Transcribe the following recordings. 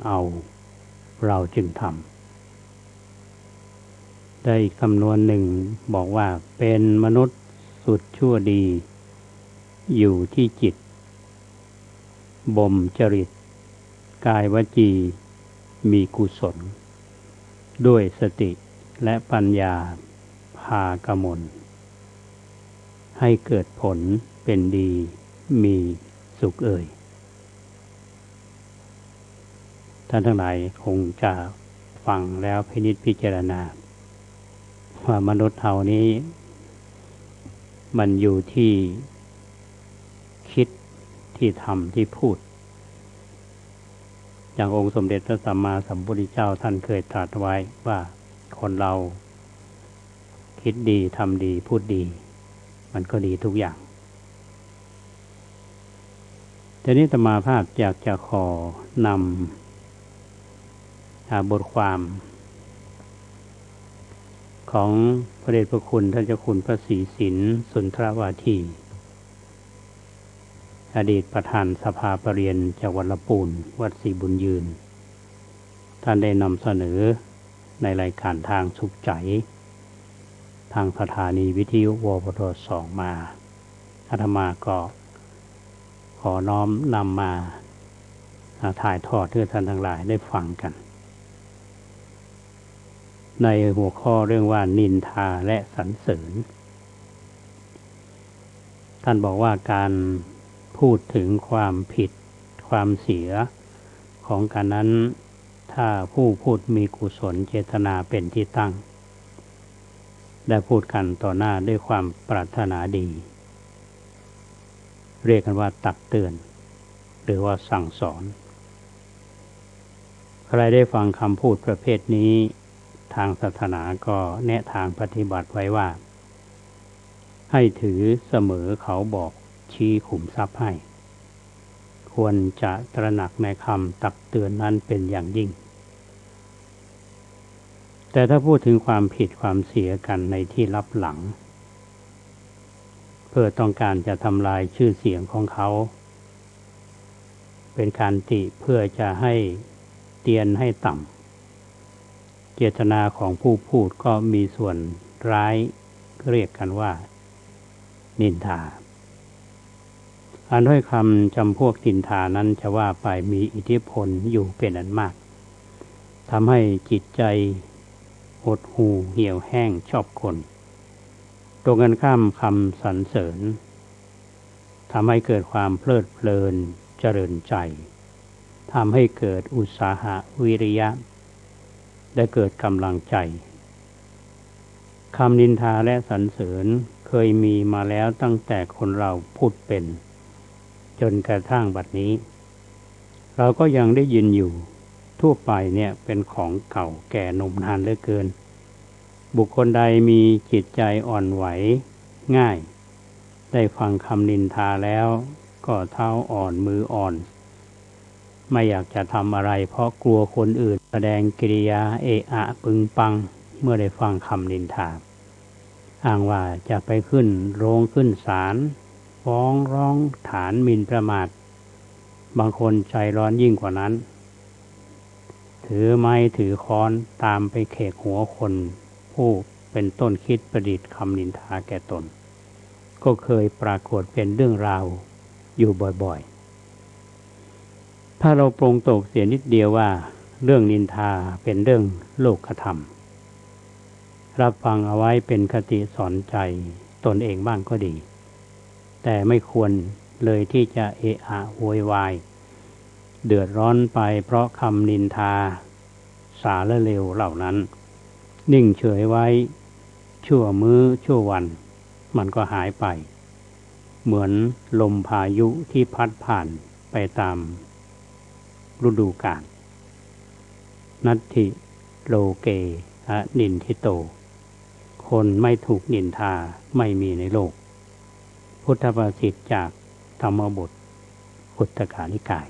เอาเราจึงทำได้อีกคำนวณหนึ่งบอกว่าเป็นมนุษย์สุดชั่วดีอยู่ที่จิตบ่มจริตกายวจีมีกุศลด้วยสติและปัญญาพากมลให้เกิดผลเป็นดีมีสุขเอ่ยท่านทั้งหลายคงจะฟังแล้วพินิจพิจารณาว่ามนุษย์เฮานี้มันอยู่ที่คิดที่ทำที่พูดอย่างองค์สมเด็จพระสัมมาสัมพุทธเจ้าท่านเคยตรัสไว้ว่าคนเราคิดดีทำดีพูดดีมันก็ดีทุกอย่างทีนี้อาตมาภาพอยากจะขอนำบทความของพระเดชพระคุณท่านเจ้าคุณพระศรีสินสุนทรวาทีอดีตประธานสภาปเรียนจังหวัดลำพูนวัดศรีบุญยืนท่านได้นำเสนอในรายการทางสุขใจทางสถานีวิทยุวปท2มาอาตมาก็ขอน้อมนำมาถ่ายทอดให้ท่านทั้งหลายได้ฟังกันในหัวข้อเรื่องว่านินทาและสรรเสริญท่านบอกว่าการพูดถึงความผิดความเสียของการนั้นถ้าผู้พูดมีกุศลเจตนาเป็นที่ตั้งได้พูดกันต่อหน้าด้วยความปรารถนาดีเรียกกันว่าตักเตือนหรือว่าสั่งสอนใครได้ฟังคำพูดประเภทนี้ทางศาสนาก็แนะทางปฏิบัติไว้ว่าให้ถือเสมอเขาบอกชี้ขุมทรัพย์ให้ควรจะตระหนักในคำตักเตือนนั้นเป็นอย่างยิ่งแต่ถ้าพูดถึงความผิดความเสียกันในที่ลับหลังเพื่อต้องการจะทำลายชื่อเสียงของเขาเป็นการติเพื่อจะให้เตียนให้ต่ำเจตนาของผู้พูดก็มีส่วนร้ายเรียกกันว่านินทาอันด้วยคำจำพวกนินทานั้นจะว่าไปมีอิทธิพลอยู่เป็นอันมากทำให้จิตใจหดหู่เหี่ยวแห้งชอบคนตรงกันข้ามคำสรรเสริญทำให้เกิดความเพลิดเพลินเจริญใจทำให้เกิดอุตสาหะวิริยะได้เกิดกำลังใจคำนินทาและสรรเสริญเคยมีมาแล้วตั้งแต่คนเราพูดเป็นจนกระทั่งบัดนี้เราก็ยังได้ยินอยู่ทั่วไปเนี่ยเป็นของเก่าแก่นมนานเหลือเกินบุคคลใดมีจิตใจอ่อนไหวง่ายได้ฟังคำนินทาแล้วก็เท้าอ่อนมืออ่อนไม่อยากจะทำอะไรเพราะกลัวคนอื่นแสดงกิริยาเอะอะปึงปังเมื่อได้ฟังคำนินทาอ้างว่าจะไปขึ้นโรงขึ้นศาลฟ้องร้องฐานหมิ่นประมาทบางคนใจร้อนยิ่งกว่านั้นถือไม้ถือค้อนตามไปเขกหัวคนผู้เป็นต้นคิดประดิษฐ์คำนินทาแก่ตนก็เคยปรากฏเป็นเรื่องราวอยู่บ่อยๆถ้าเราปรงตกเสียนิดเดียวว่าเรื่องนินทาเป็นเรื่องโลกธรรมรับฟังเอาไว้เป็นคติสอนใจตนเองบ้างก็ดีแต่ไม่ควรเลยที่จะเอะอะโวยวายเดือดร้อนไปเพราะคำนินทาสาละเลวเหล่านั้นนิ่งเฉยไว้ชั่วมื้อชั่ววันมันก็หายไปเหมือนลมพายุที่พัดผ่านไปตามฤดูกาลนัตถิโลเกอนินทิโตคนไม่ถูกนินทาไม่มีในโลกพุทธภาษิตจากธรรมบทขุตกานิกาย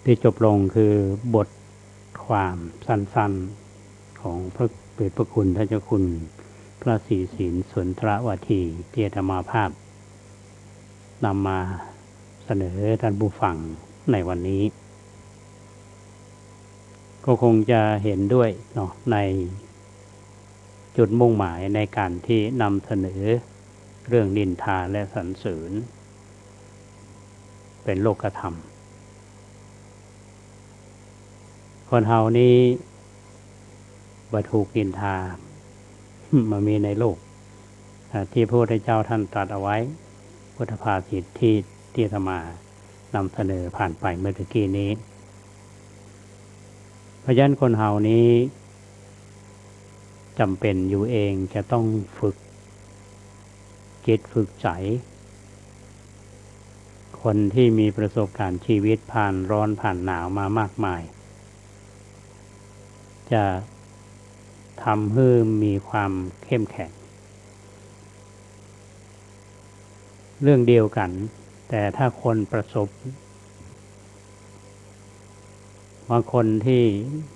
ที่จบลงคือบทความสั้นๆของพระเดชพระคุณท่านเจ้าคุณพระศรีสินสุนทรวาทีที่อาตมาภาพนำมาเสนอท่านผู้ฟังในวันนี้ ก็คงจะเห็นด้วยเนาะในจุดมุ่งหมายในการที่นำเสนอเรื่องนินทาและสรรเสริญเป็นโลกธรรมคนเฮานี้บ่ถูกนินทามามีในโลกที่พระพุทธเจ้าท่านตรัสเอาไว้พุทธภาษิตที่อาตมานำเสนอผ่านไปเมื่อกี้นี้เพราะฉะนั้นคนเฮานี้จำเป็นอยู่เองจะต้องฝึกจิตฝึกใจคนที่มีประสบการณ์ชีวิตผ่านร้อนผ่านหนาวมามากมายจะทำให้มีความเข้มแข็งเรื่องเดียวกันแต่ถ้าคนประสบบางคนที่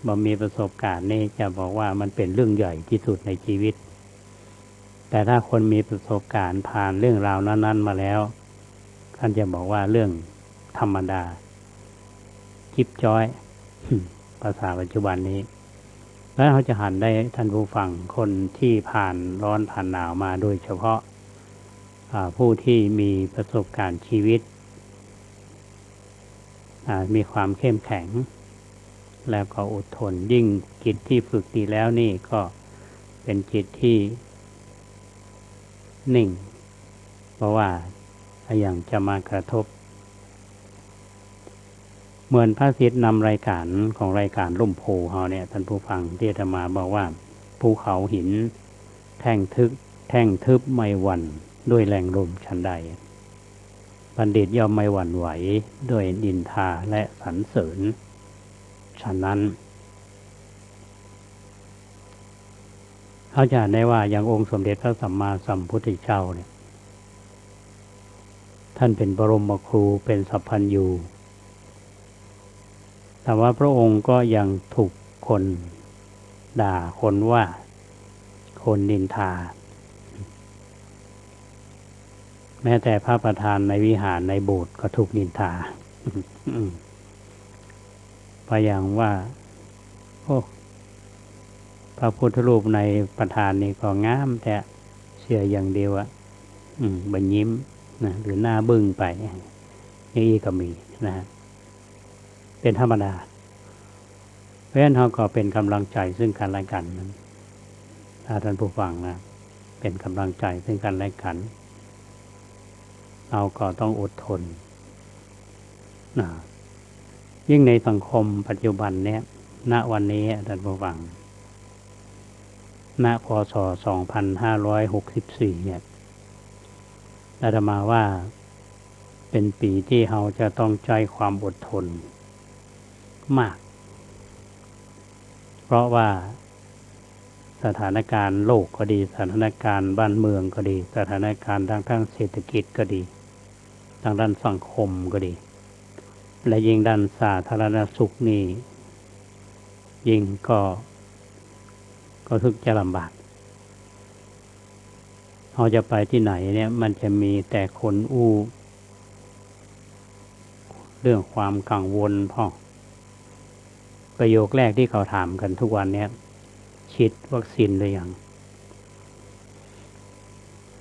บ่มีประสบการณ์นี่จะบอกว่ามันเป็นเรื่องใหญ่ที่สุดในชีวิตแต่ถ้าคนมีประสบการณ์ผ่านเรื่องราวนั้นๆมาแล้วท่านจะบอกว่าเรื่องธรรมดาจิ๊บจ้อยภาษาปัจจุบันนี้แล้วเขาจะหันได้ท่านผู้ฟังคนที่ผ่านร้อนผ่านหนาวมาโดยเฉพาะผู้ที่มีประสบการณ์ชีวิตมีความเข้มแข็งแล้วก็อดทนยิ่งจิตที่ฝึกดีแล้วนี่ก็เป็นจิตที่นิ่งเพราะว่าอย่างจะมากระทบเหมือนพระศิษย์นำรายการของรายการร่มโพเฮาเนี่ยท่านผู้ฟังที่อาตมาบอกว่าภูเขาหินแท่งทึบไม่หวั่นด้วยแรงลมฉันใดบัณฑิตย่อมไม่หวั่นไหวด้วยนินทาและสรรเสริญฉะนั้นเขาจะได้ว่าอย่างองค์สมเด็จพระสัมมาสัมพุทธเจ้าเนี่ยท่านเป็นบรมครูเป็นสัพพัญญูแต่ว่าพระองค์ก็ยังถูกคนด่าคนว่าคนนินทาแม้แต่พระประธานในวิหารในโบสถ์ก็ถูกนินทาพยายามว่าโอ้พระพุทธรูปในประธานนี่ก็งามแต่เชื่ออย่างเดียวบัญยิ้มนะหรือหน้าบึ้งไปนี่ก็มีนะเป็นธรรมดาเพราะฉะนั้นเราก็เป็นกำลังใจซึ่งกันและกันนะถ้าท่านผู้ฟังนะเป็นกำลังใจซึ่งกันและกันเราก็ต้องอดทนนะยิ่งในสังคมปัจจุบันเนี้ยณวันนี้ท่านผู้ฟังณพ.ศ. 2564เนี่ยอาตมาว่าเป็นปีที่เราจะต้องใช้ความอดทนมากเพราะว่าสถานการณ์โลกก็ดีสถานการณ์บ้านเมืองก็ดีสถานการณ์ทางเศรษฐกิจก็ดีทางด้านสังคมก็ดีและยิ่งด้านสาธารณสุขนี่ยิ่งก็ทุกข์จะลำบากเราจะไปที่ไหนเนี่ยมันจะมีแต่คนเรื่องความกังวลพ่อประโยคแรกที่เขาถามกันทุกวันเนี่ยฉีดวัคซีนหรือยัง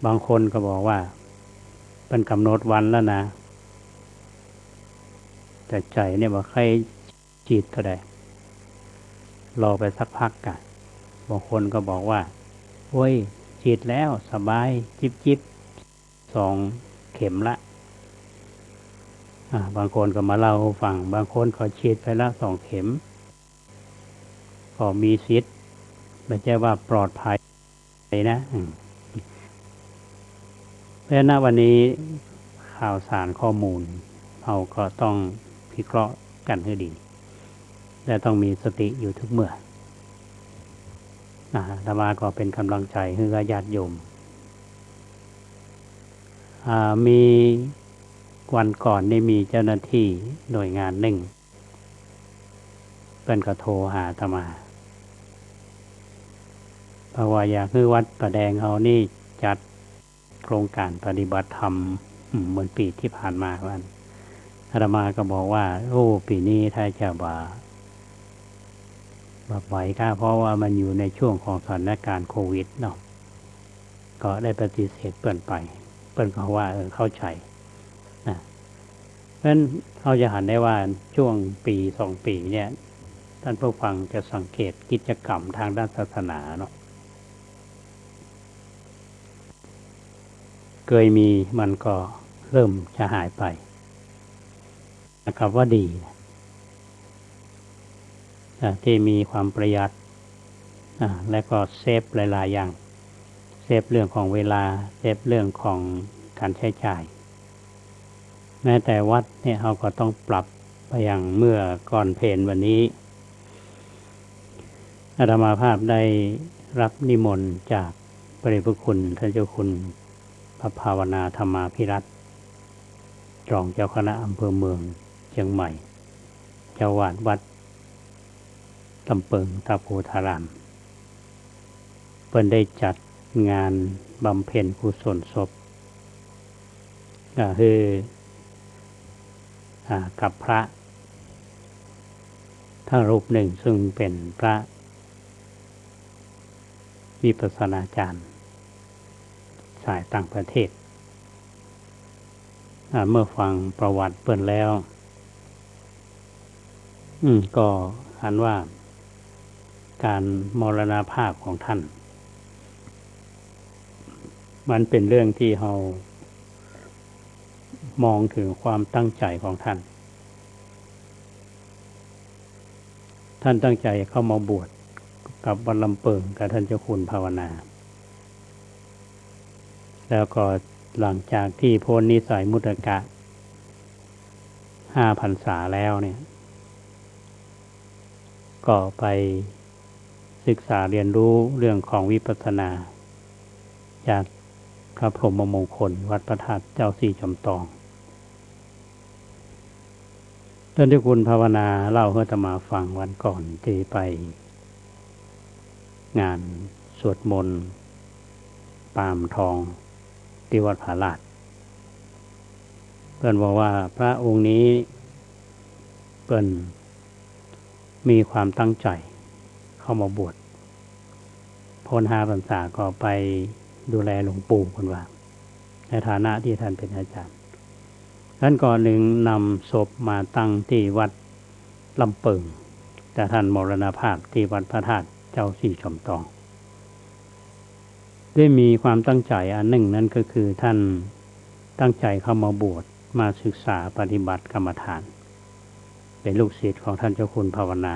บางคนก็บอกว่าเป็นกำหนดวันแล้วนะแต่ใจเนี่ยบอกใครฉีดก็ได้รอไปสักพักกันบางคนก็บอกว่าโอ้ยฉีดแล้วสบายจิบ2 เข็มละบางคนก็มาเล่าฟังบางคนเขาฉีดไปละ2 เข็มก็มีสิทธิ์ไม่ใช่ว่าปลอดภัยนะเพราะฉะนั้นวันนี้ข่าวสารข้อมูลเราก็ต้องพิเคราะห์กันให้ดีและต้องมีสติอยู่ทุกเมื่ออาตมาก็เป็นกำลังใจให้กับญาติโยมมีวันก่อนได้มีเจ้าหน้าที่หน่วยงานหนึ่งเป็นก็โทรหาอาตมาเพราะว่าอยากให้วัดประแดงเอานี่จัดโครงการปฏิบัติธรรมเหมือนปีที่ผ่านมาวันอาตมาก็บอกว่าโอ้ปีนี้ถ้าจะว่า ว่าไหวก็เพราะว่ามันอยู่ในช่วงของสถานการณ์โควิดเนาะก็ได้ปฏิเสธเปิ้นไปเปิ้นก็ว่าเข้าใจนะเพราะฉะนั้นเราจะหันได้ว่าช่วงปี2 ปีเนี่ยท่านผู้ฟังจะสังเกตกิจกรรมทางด้านศาสนาเนาะเคยมีมันก็เริ่มจะหายไปนะครับว่าดีที่มีความประหยัดและก็เซฟหลายๆอย่างเซฟเรื่องของเวลาเซฟเรื่องของการใช้จ่ายแม้แต่วัดเนี่ยเราก็ต้องปรับไปอย่างเมื่อก่อนเพลวันนี้อาตมาภาพได้รับนิมนต์จากพระเดชพระคุณท่านเจ้าคุณพระภาวนาธรรมาภิรัตน์รองเจ้าคณะอำเภอเมืองเชียงใหม่เจ้าวาดวัดลำเปิงตาโพธารามเพิ่นได้จัดงานบำเพ็ญกุศลศพก็คือกับพระท่านรูปหนึ่งซึ่งเป็นพระวิปัสสนาจารย์สายต่างประเทศเมื่อฟังประวัติเปิ้นแล้วก็อันว่าการมรณภาพของท่านมันเป็นเรื่องที่เรามองถึงความตั้งใจของท่านตั้งใจเข้ามาบวชกับวัดลำเปิงกับท่านเจ้าคุณภาวนาแล้วก็หลังจากที่พ้นนิสัยมุตกะ5 พรรษาแล้วเนี่ยก็ไปศึกษาเรียนรู้เรื่องของวิปัสสนาจากพระพรหมมงคลวัดพระธาตุเจ้าสี่จอมทองท่านเจ้าคุณภาวนาเล่าให้อาตมาฟังวันก่อนที่ไปงานสวดมนต์ปามทองที่วัดผาลาดเพิ่นบอกว่าพระองค์นี้เพิ่นมีความตั้งใจเข้ามาบวชพ้น5 พรรษาก็ไปดูแลหลวงปู่เพิ่นว่าในฐานะที่ท่านเป็นอาจารย์ท่านก่อนหนึ่งนำศพมาตั้งที่วัดลำเปิงแต่ท่านมรณภาพที่วัดพระธาตุเจ้าสี่จอมทองได้มีความตั้งใจอันหนึ่งนั่นก็คือท่านตั้งใจเข้ามาบวชมาศึกษาปฏิบัติกรรมฐานเป็นลูกศิษย์ของท่านเจ้าคุณภาวนา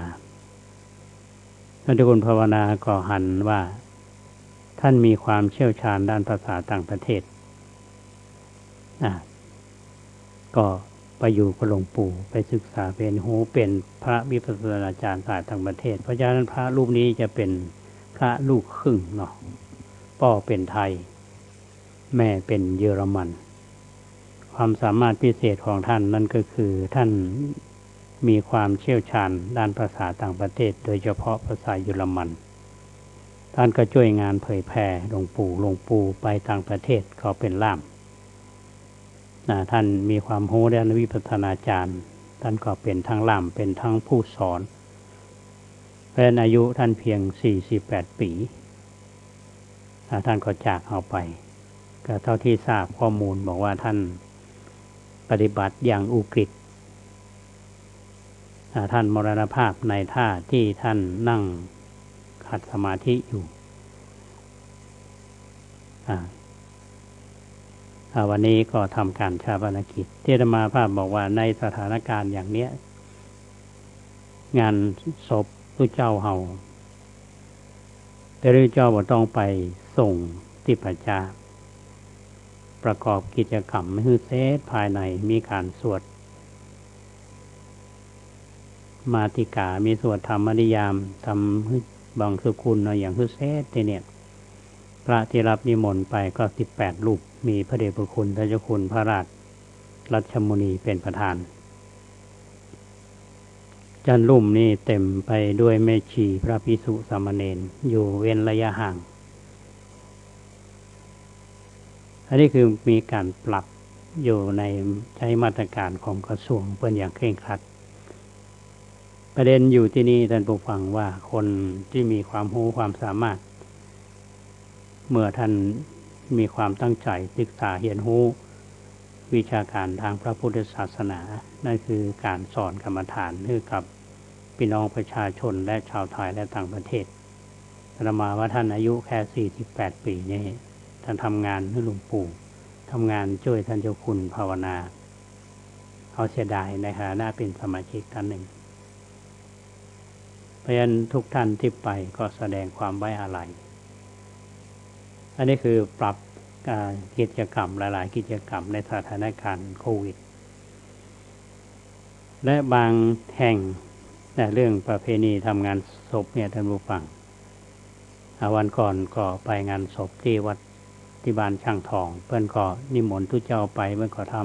ท่านเจ้าคุณภาวนาก็หันว่าท่านมีความเชี่ยวชาญด้านภาษาต่างประเทศก็ไปอยู่กับหลวงปู่ไปศึกษาเป็นพระวิปัสสนาจารย์สายต่างประเทศเพราะฉะนั้นพระรูปนี้จะเป็นพระลูกครึ่งเนาะพ่อเป็นไทยแม่เป็นเยอรมันความสามารถพิเศษของท่านนั่นก็คือท่านมีความเชี่ยวชาญด้านภาษาต่างประเทศโดยเฉพาะภาษาเยอรมันท่านก็ช่วยงานเผยแผ่หลวงปู่ไปต่างประเทศก็เป็นล่ามท่านมีความรู้ด้านวิปัสสนาจารย์ท่านก็เป็นทั้งล่ามเป็นทั้งผู้สอนเป็นอายุท่านเพียง48 ปีท่านก็จากเอาไปก็เท่าที่ทราบข้อมูลบอกว่าท่านปฏิบัติอย่างอุกฤษท่านมรณภาพในท่าที่ท่านนั่งขัดสมาธิอยู่วันนี้ก็ทำการชาปนกิจที่อาตมาภาพบอกว่าในสถานการณ์อย่างเนี้ยงานศพพระเจ้าเฮาแต่พระเจ้าบ่ต้องไปส่งที่พระเจ้าประกอบกิจกรรมฮือเซตภายในมีการสวดมาติกามีสวดธรรมนิยามทำบางสุกุลอย่างฮือเซตเนี่ยพระที่รับนิมนต์ไปก็18 รูปมีพระเดชพระคุณท่านเจ้าคุณพระราชรัชมุนีเป็นประธานจันลุ่มนี่เต็มไปด้วยแม่ชีพระภิกษุสามเณรอยู่เว้นระยะห่างอันนี้คือมีการปรับอยู่ในใช้มาตรการของกระทรวงเพื่ออย่างเคร่งครัด ประเด็นอยู่ที่นี่ท่านผู้ฟังว่าคนที่มีความรู้ความสามารถเมื่อท่านมีความตั้งใจศึกษาเรียนรู้วิชาการทางพระพุทธศาสนานั่นคือการสอนกรรมฐานให้กับพี่น้องประชาชนและชาวไทยและต่างประเทศอาตมาว่าท่านอายุแค่48ปีนี่ท่านทำงานให้หลวงปู่ทำงานช่วยท่านเจ้าคุณภาวนาเขาเสียดายในฐานะเป็นสมาชิกท่านหนึ่งเพราะฉะนั้นทุกท่านที่ไปก็แสดงความไว้อาลัยอันนี้คือปรับกิจกรรมหลายๆกิจกรรมในสถานการณ์โควิดและบางแห่งเรื่องประเพณีทำงานศพเนี่ยท่านผู้ฟังวันก่อนก็ไปงานศพที่วัดที่บ้านช่างทองเพื่อนก็นิมนต์ทุกเจ้าไปเพื่อนก็ท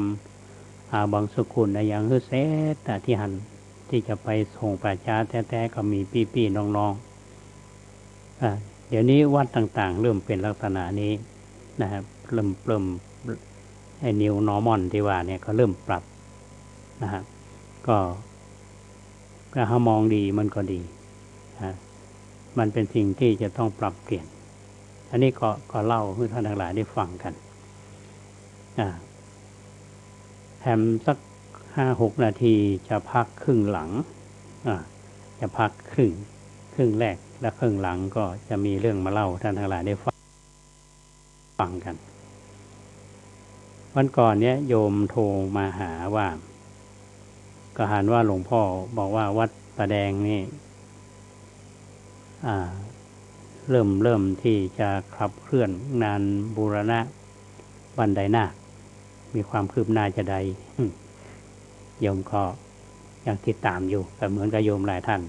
ำบางสกุลอย่างคือเซตที่หันที่จะไปส่งป่าช้าแท้ๆก็มีพี่ๆน้องๆเดี๋ยวนี้วัดต่างๆเริ่มเป็นลักษณะนี้นะครับเริ่มไอ้นิวนอร์มอนที่ว่าเนี่ยก็เริ่มปรับนะครับก็ถ้ามองดีมันก็ดีมันเป็นสิ่งที่จะต้องปรับเปลี่ยนอันนี้ก็เล่าให้ท่านทั้งหลายได้ฟังกันแถมสัก5-6 นาทีจะพักครึ่งหลังจะพักครึ่งแรกและครึ่งหลังก็จะมีเรื่องมาเล่าท่านทั้งหลายได้ฟังกันวันก่อนเนี้ยโยมโทรมาหาว่าก็หันว่าหลวงพ่อบอกว่าวัดประแดงนี่เริ่มที่จะขับเคลื่อนงานบูรณะบันไดนาคมีความคืบหน้าจะใดโยมก็ยังติดตามอยู่แต่เหมือนกับโยมหลายท่าน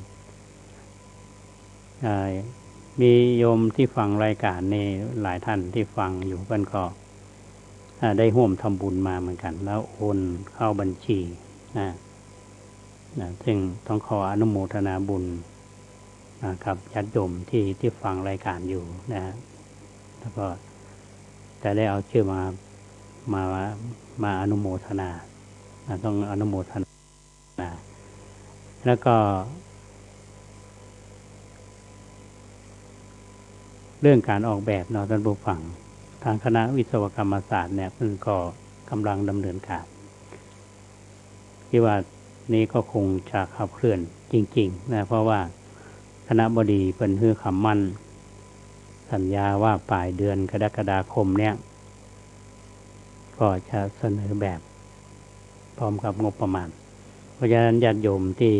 มีโยมที่ฟังรายการนี่หลายท่านที่ฟังอยู่เพิ่นก็ได้ร่วมทำบุญมาเหมือนกันแล้วโอนเข้าบัญชีซึ่งต้องขออนุโมทนาบุญกับญาติโยมที่ฟังรายการอยู่นะแล้วก็จะได้เอาชื่อมาอนุโมทนาต้องอนุโมทนาแล้วก็เรื่องการออกแบบเนาะท่านผู้ฟังทางคณะวิศวกรรมศาสตร์เนี่ยเพิ่งก็กำลังดำเนินการที่ว่านี้ก็คงจะขับเคลื่อนจริงๆนะเพราะว่าคณบดีเป็นฮือคำมั่นสัญญาว่าปลายเดือนกรกฎาคมเนี่ยก็จะเสนอแบบพร้อมกับงบประมาณเพราะฉะนั้นญาติโยมที่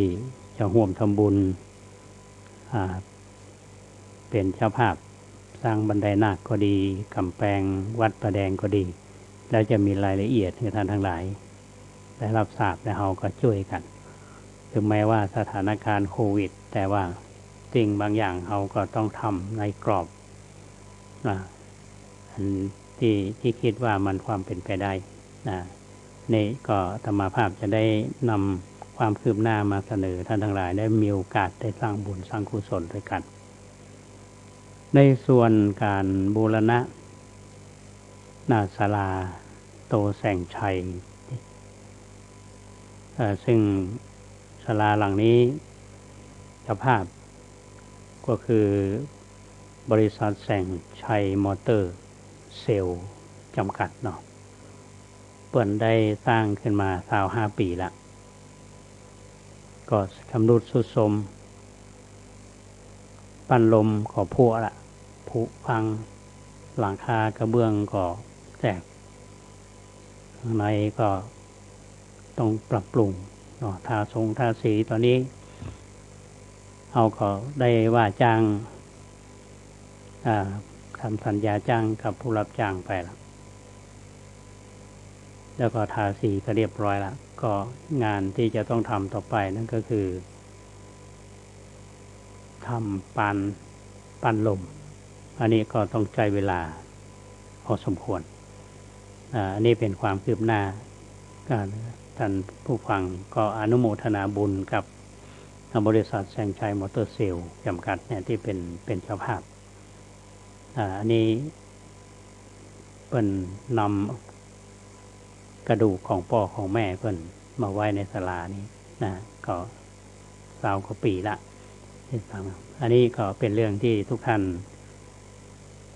จะร่วมทำบุญเป็นเจ้าภาพสร้างบันไดนาคก็ดีกำแพงวัดประแดงก็ดีแล้วจะมีรายละเอียดให้ท่านทั้งหลายได้รับทราบและเราก็ช่วยกันถึงแม้ว่าสถานการณ์โควิดแต่ว่าสิ่งบางอย่างเราก็ต้องทำในกรอบที่คิดว่ามันความเป็นไปได้นี่ก็ธรรมภาพจะได้นำความคืบหน้ามาเสนอท่านทั้งหลายได้มีโอกาสได้สร้างบุญสร้างกุศลด้วยกันในส่วนการบูรณะศาลาโตแสงชัยซึ่งศาลาหลังนี้เจ้าภาพก็คือบริษัทแสงชัยมอเตอร์เซลล์จำกัดเนาะเปิดได้สร้างขึ้นมา25 ปีละก็ชำรุดทรุดโทรมปั้นลมก็ผุละผุพังหลังคากระเบื้องก็แตกข้างในก็ต้องปรับปรุงเนาะทาสีตอนนี้เอาก็ได้ว่าจ้างทำสัญญาจ้างกับผู้รับจ้างไปแล้วก็ทาสีก็เรียบร้อยแล้วก็งานที่จะต้องทำต่อไปนั่นก็คือทำปั้นลมอันนี้ก็ต้องใช้เวลาพอสมควรอันนี้เป็นความคืบหน้าท่านผู้ฟังก็อนุโมทนาบุญกับบริษัทแสงชัยมอเตอร์เซลล์จำกัดเนี่ยที่เป็นเจ้าภาพอันนี้เพิ่นนำกระดูกของพ่อของแม่เพิ่นมาไว้ในศาลานี้ก็ กว่าปีละอันนี้ก็เป็นเรื่องที่ทุกท่าน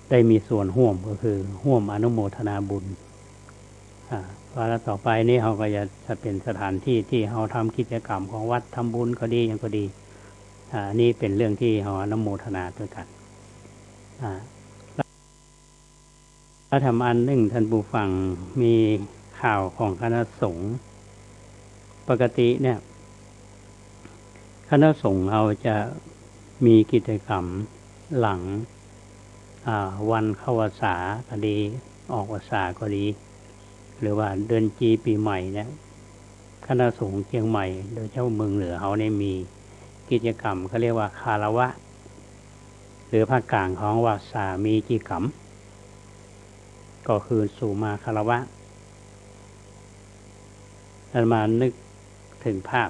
ได้มีส่วนร่วมก็คือร่วมอนุโมทนาบุญวาระต่อไปนี้เราก็จะเป็นสถานที่ที่เราทำกิจกรรมของวัดทำบุญก็ดีอย่างก็ดีนี่เป็นเรื่องที่เราอนุโมทนาด้วยกันพระธรรมอันหนึ่งท่านผู้ฟังมีข่าวของคณะสงฆ์ปกติเนี่ยคณะสงฆ์เราจะมีกิจกรรมหลังวันเข้าพรรษาก็ดีออกพรรษาก็ดีหรือว่าเดือนจีปีใหม่เนี่ยคณะสงฆ์เชียงใหม่โดยเฉพาะเมืองเหนือเขาเนี่ยมีกิจกรรมเขาเรียกว่าคารวะหรือภาคกลางของว่าสามีจิกรรมก็คือสู่มาคารวะท่านมานึกถึงภาพ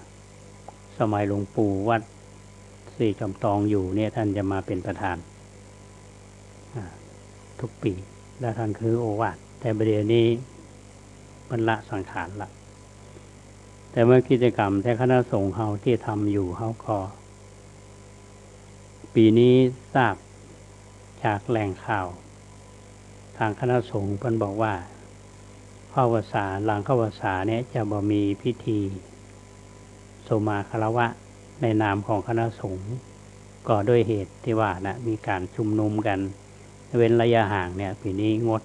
สมัยหลวงปู่วัดสี่จอมทองอยู่เนี่ยท่านจะมาเป็นประธานทุกปีและท่านคือโอวาทแต่ประเดี๋ยวนี้บรรละสังขารละแต่เมื่อกิจกรรมแต่คณะสงฆ์เขาที่ทำอยู่เขาก็ปีนี้ทราบจากแหล่งข่าวทางคณะสงฆ์เพิ่นบอกว่าเข้าพรรษาหลังเข้าพรรษาเนี่ยจะบ่มีพิธีโสมาคารวะในนามของคณะสงฆ์ก็ด้วยเหตุที่ว่านะมีการชุมนุมกันเว้นระยะห่างเนี่ยปีนี้งด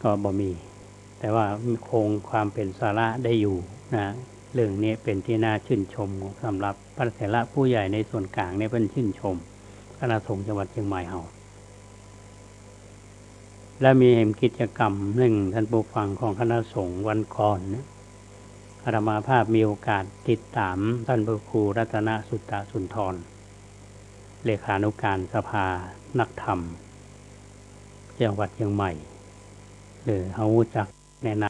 ก็บ่มีแต่ว่าคงความเป็นสาระได้อยู่นะเรื่องนี้เป็นที่น่าชื่นชมสำหรับพระเถระผู้ใหญ่ในส่วนกลางเนี่ยเป็นชื่นชมคณะสงฆ์จังหวัดเชียงใหม่เฮาและมีกิจกรรมหนึ่งท่านผู้ฟังของคณะสงฆ์วันก่อนนะอาตมาภาพมีโอกาสติดตามท่านพระครูรัตนสุตตสุนทรเลขานุการสภานักธรรมจังหวัดเชียงใหม่หรือเขารู้จักแนะน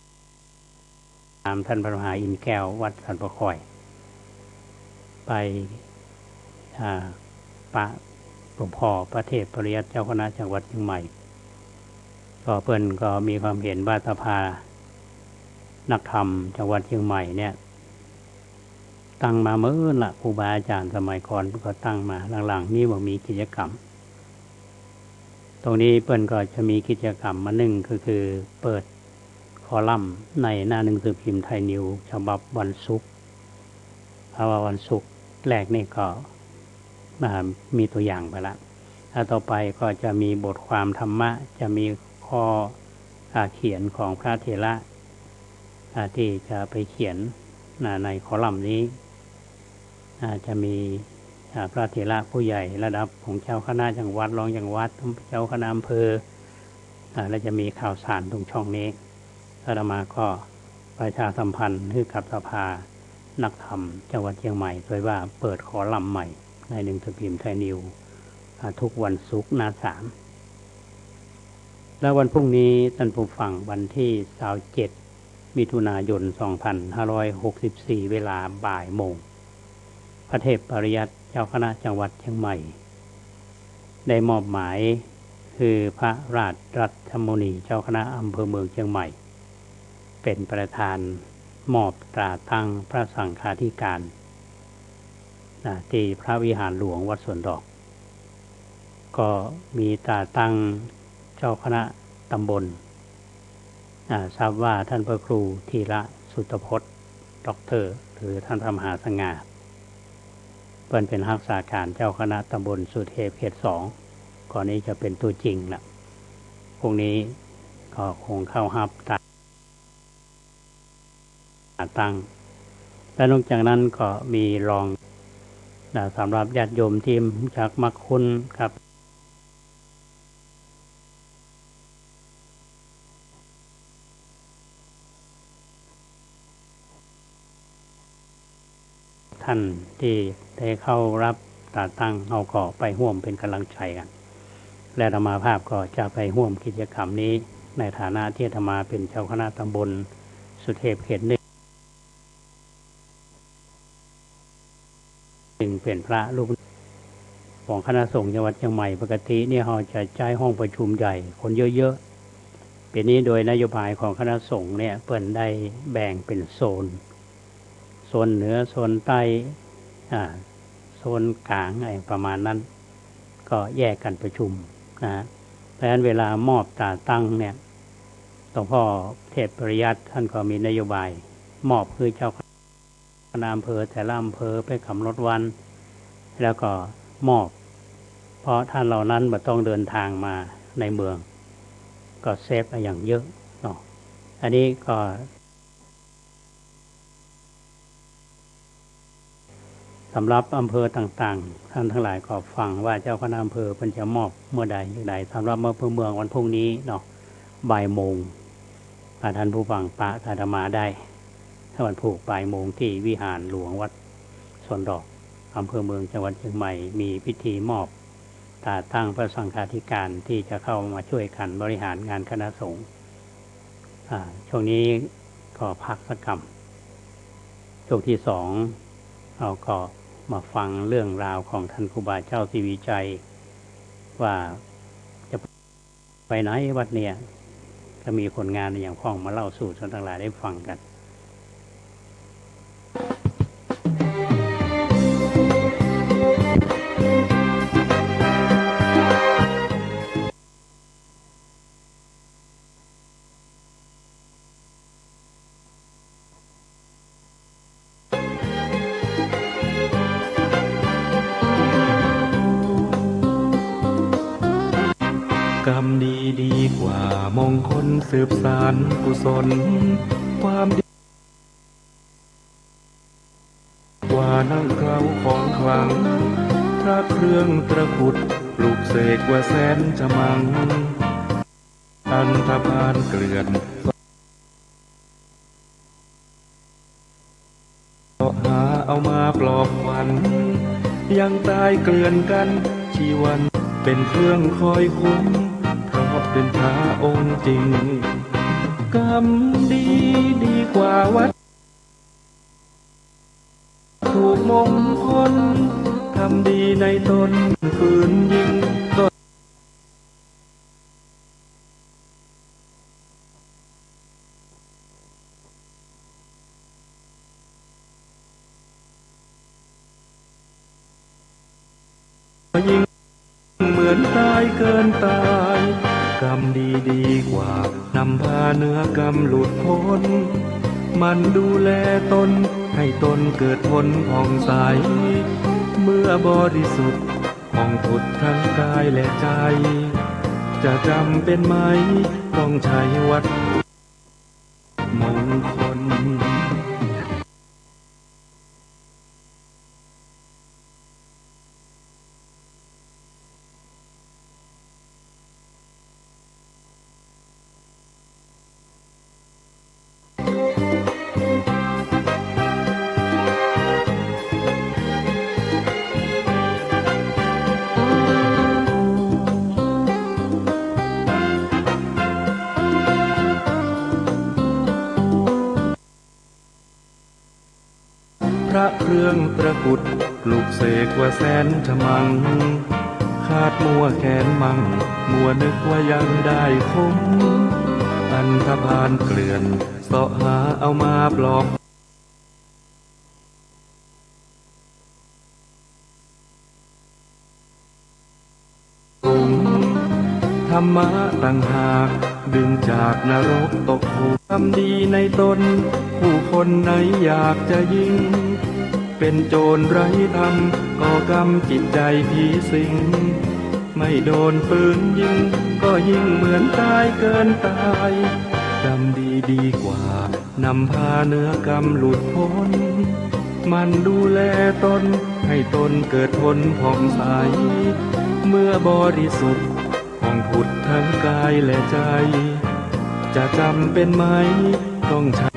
ำท่านพระมหาอินแก้ววัดสันปะคอยไปปะหลวงพ่อพระเทพปริยัติเจ้าคณะจังหวัดเชียงใหม่ก็เพิ่นก็มีความเห็นว่าสภานักธรรมจังหวัดเชียงใหม่เนี่ยตั้งมาเมื่อละครูบาอาจารย์สมัยก่อนก็ตั้งมาหลังๆนี่ว่ามีกิจกรรมตรงนี้เพิ่นก็จะมีกิจกรรมมาหนึ่งก็คือเปิดคอลัมน์ในหน้าหนังสือพิมพ์ไทยนิวฉบับวันศุกร์เพราะว่าวันศุกร์แรกนี่ก็มีตัวอย่างไปละถ้าต่อไปก็จะมีบทความธรรมะจะมีข้อเขียนของพระเถระที่จะไปเขียนในคอลัมน์นี้จะมีพระเถระผู้ใหญ่ระดับของเจ้าคณะจังหวัดรองจังหวัดเจ้าคณะอำเภอและจะมีข่าวสารตรงช่องนี้อาตมาก็ประชาสัมพันธ์ให้กับสภานักธรรมจังหวัดเชียงใหม่โดยว่าเปิดคอลัมน์ใหม่ในหนังสือพิมพ์ไทยนิวทุกวันศุกร์หน้า3แล้ววันพรุ่งนี้ท่านผู้ฟังวันที่27มิถุนายน2564เวลาบ่ายโมงพระเทพปริยัติเจ้าคณะจังหวัดเชียงใหม่ได้มอบหมายคือพระราชรัตมุนีเจ้าคณะอำเภอเมืองเชียงใหม่เป็นประธานมอบตราตั้งพระสังฆาธิการที่พระวิหารหลวงวัดสวนดอกก็มีตราตั้งเจ้าคณะตำบลทราบว่าท่านพระครูธีระสุตพจน์ด็อกเตอร์หรือท่านพระมหาสง่าเป็นรักษาการเจ้าคณะตำบลสุเทพเขต2ก่อนนี้จะเป็นตัวจริงละพวกนี้ก็คงเข้ารับตราตั้งและนอกจากนั้นก็มีรองสำหรับญาติโยมที่จากมักคุ้นครับท่านที่ได้เข้ารับตราตั้งเอาก็ไปร่วมเป็นกำลังใจกันและธรรมาภาพก็จะไปร่วมกิจกรรมนี้ในฐานะที่ธรรมาเป็นเจ้าคณะตำบลสุเทพเขต1เป็นพระลูกของคณะสงฆ์จังหวัดเชียงใหม่ปกติเนี่ยเขาจะใช้ห้องประชุมใหญ่คนเยอะๆปีนี้โดยนโยบายของคณะสงฆ์เนี่ยเปิดได้แบ่งเป็นโซ โซนเหนือโซนใต้โซนกลางอะไรประมาณนั้นก็แยกกันประชุมนะเพราะฉะนั้นเวลามอบตาตั้งเนี่ยหลวงพ่อเทพปริยัติท่านก็มีนโยบายมอบคือเจ้าคณะอำเภอแต่ละอำเภอไปกำหนดวันแล้วก็มอบเพราะท่านเหล่านั้นไม่ต้องเดินทางมาในเมืองก็เซฟอย่างเยอะเนาะอันนี้ก็สำหรับอำเภอต่างๆท่านทั้งหลายก็ฟังว่าเจ้าคณะอำเภอเป็นจะมอบเมื่อใดอย่างใดสำหรับอำเภอเมืองวันพรุ่งนี้เนาะบ่ายโมงท่านผู้ฟังปะธรรมาได้ถ้าวันผูกบ่ายโมงที่วิหารหลวงวัดสวนดอกอำเภอเมืองจังหวัดเชียงใหม่มีพิธีมอบตาตั้งพระสังฆาธิการที่จะเข้ามาช่วยกันบริหารงานคณะสงฆ์ช่วงนี้ก็พักสักคำช่วงที่สองเราก็มาฟังเรื่องราวของท่านครูบาเจ้าศรีวิชัยว่าจะไปไหนวัดเนี่ยจะมีผลงานอย่างพ้องมาเล่าสู่ท่านทั้งหลายได้ฟังกันกรรมดีดีกว่ามงคลสืบสานกุศลความดีกว่านั่งเคราของขลังพระเครื่องตระกุดปลูกเสกว่าแสนจะมังอันธพาลเกลื่อนหาเอามาปลอบขวัญยังตายเกลื่อนกันชีวันเป็นเครื่องคอยคุ้มเพราะเป็นพระองค์จริงกรรมดีดีกว่าวัดถูกมงคลทำดีในตนฝืนยิ่งก็ยิ่งเหมือนตายเกินตายกรรมดีดีกว่านำพาเนื้อกรรมหลุดพ้นมันดูแลตนให้ตนเกิดผลผ่องใสเมื่อบริสุทธิ์ผ่องผุดทั้งกายและใจจะจำเป็นไหมต้องใช้วัดมงคลพระเครื่องตระกุดปลูกเสกว่าแสนฉมังคาดมัวแขนมั่งมัวนึกว่ายังได้คมอันธพาลเกลื่อนเสาะหาเอามาปลอบธรรมะต่างหากดึงจากนรกตกภูทำดีในตนผู้คนไหนอยากจะยิ่งเป็นโจรไร้ธรรมก่อกรรมจิตใจผีสิงไม่โดนปืนยิงก็ยิ่งเหมือนตายเกินตายกรรมดีดีกว่านำพาเนื้อกรรมหลุดพ้นมันดูแลตนให้ตนเกิดผลผ่องใสเมื่อบริสุทธิ์ผ่องผุดทั้งกายและใจจะจำเป็นไหมต้องใช้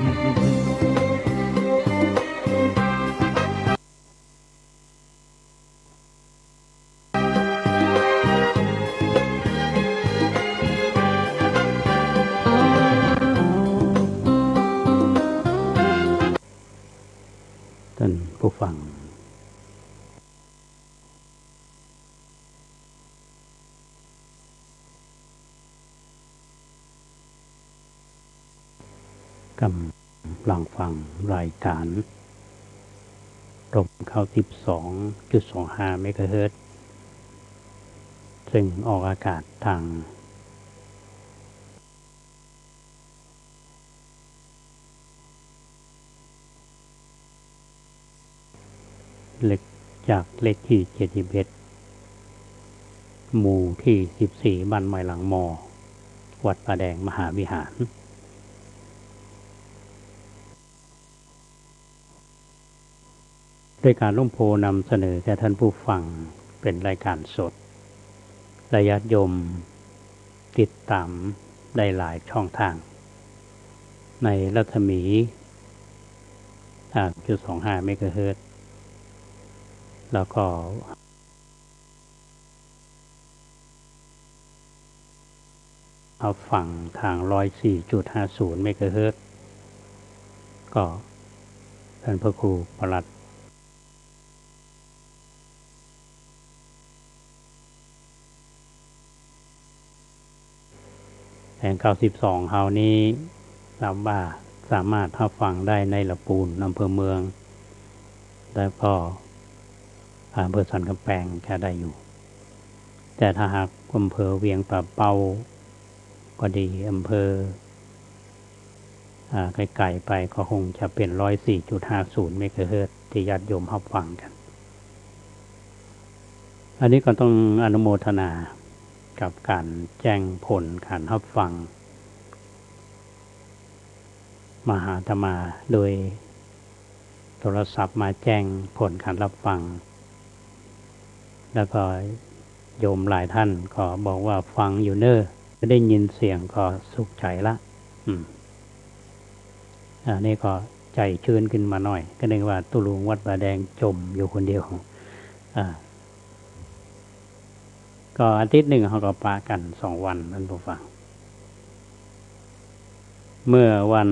ท่านผู้ฟังกำลังฟังรายการ ลมเข้า 12.25 เมกะเฮิรตซ์ซึ่งออกอากาศทางเล็กจากเลขที่ 71 หมู่ที่ 14 บ้านใหม่หลังมอ วัดป่าแดงมหาวิหารโดยการร่วมโพนำเสนอแก่ท่านผู้ฟังเป็นรายการสดและญาติโยมติดตามได้หลายช่องทางในรัศมี 3.25 เมกะเฮิรตซ์แล้วก็เอาฝั่งทาง 104.50 เมกะเฮิรตซ์ก็ท่านพระครูปลัดแห่ง92เฮานี้สามารถรับฟังได้ในละปูนอำเภอเมืองแล้วก็อำเภอสันกำแพงแค่ได้อยู่แต่ถ้าหากอำเภอเวียงป่าเป้าก็ดีอำเภอไกลๆไปก็คงจะเป็น 104.50 เมกะเฮิรตซ์ที่ญาติโยมรับฟังกันอันนี้ก็ต้องอนุโมทนากับการแจ้งผลการรับฟังมหาอาตมาโดยโทรศัพท์มาแจ้งผลการรับฟังแล้วก็โยมหลายท่านก็บอกว่าฟังอยู่เน้อได้ยินเสียงก็สุขใจละอันนี้ก็ใจชื้นขึ้นมาหน่อยก็นึกว่าตุลุงวัดป่าแดงจมอยู่คนเดียวก็อาทิตย์หนึ่งเขาก็ปะกัน2 วันท่านผู้ฟังเมื่อวัน